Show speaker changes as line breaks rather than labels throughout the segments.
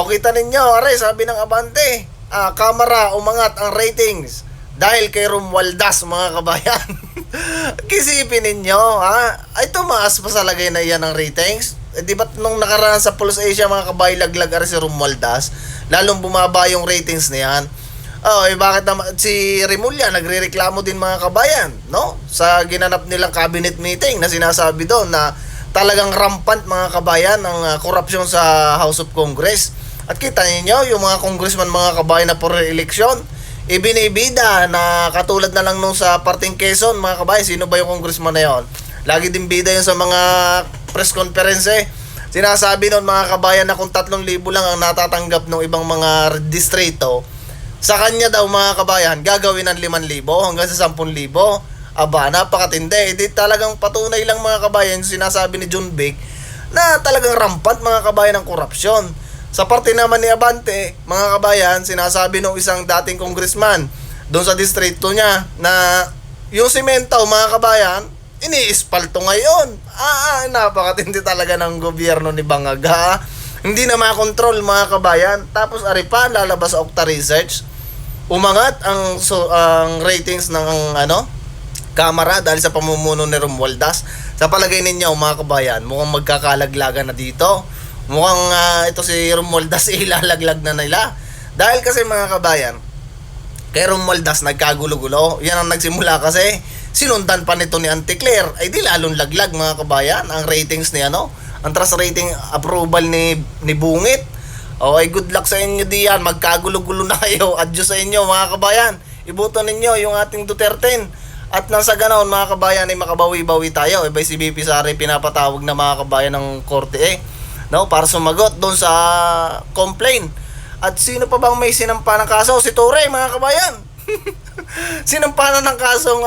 O kita ninyo, are, sabi ng Abante, kamera, umangat ang ratings dahil kay Romualdez, mga kabayan. Kisipin ninyo, ha? Ay, tumaas pa sa lagay na yan ang ratings. Di ba nung nakaraan sa Pulse Asia, mga kabayan, laglag are si Romualdez, lalong bumaba yung ratings na yan. Oh, bakit naman si Remulla nagrereklamo din, mga kabayan, no? Sa ginanap nilang cabinet meeting na sinasabi doon na talagang rampant, mga kabayan, ang korupsyon sa House of Congress. At kita niyo yung mga congressman, mga kabayan, na for election, ibinibida na katulad na lang nung sa parting Quezon, mga kabayan. Sino ba yung congressman na yon? Lagi din bida yun sa mga press conference eh. Sinasabi noon, mga kabayan, na kung 3,000 lang ang natatanggap ng ibang mga distrito, sa kanya daw, mga kabayan, gagawin ng 5,000 hanggang sa 10,000. Aba, napakatindi. Hindi talagang patunay lang, mga kabayan, sinasabi ni John Vic na talagang rampant, mga kabayan, ng korupsyon. Sa parte naman ni Abante, mga kabayan, sinasabi ng isang dating congressman doon sa distrito niya na yung simento, mga kabayan, ini-ispalto ngayon. Napakatindi talaga ng gobyerno ni Bangaga. Hindi na makontrol, mga kabayan. Tapos aripa, lalabas sa Okta Research, umangat ang ratings ng kamera dahil sa pamumuno ni Romualdez. Sa palagay ninyo, mga kabayan, mukhang magkakalaglagan na dito. Mukhang ito si Romualdez ilalaglag na nila. Dahil kasi, mga kabayan, kay Romualdez nagkagulo-gulo. Yan ang nagsimula kasi sinundan pa nito ni Auntie Claire. Ay di lalong laglag, mga kabayan, ang ratings ni ang trust rating approval ni Bungit. Okay, good luck sa inyo diyan. Magkagulo-gulo na kayo. Adyo sa inyo, mga kabayan. Iboto ninyo yung ating Duterte. At nasa ganoon, mga kabayan, ay makabawi-bawi tayo. By si BP Sara pinapatawag na, mga kabayan, ng korte para sumagot doon sa complaint. At sino pa bang may sinampa ng kaso? Si Ture, mga kabayan. Sinampa na ng kasong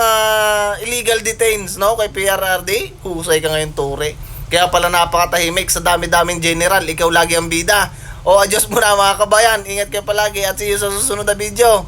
illegal detains, kay PRRD. Husay ka ngayon, Ture. Kaya pala napakatahimik sa dami-daming general. Ikaw lagi ang bida. O, adyos muna, mga kabayan. Ingat kayo palagi at see you sa susunod na video.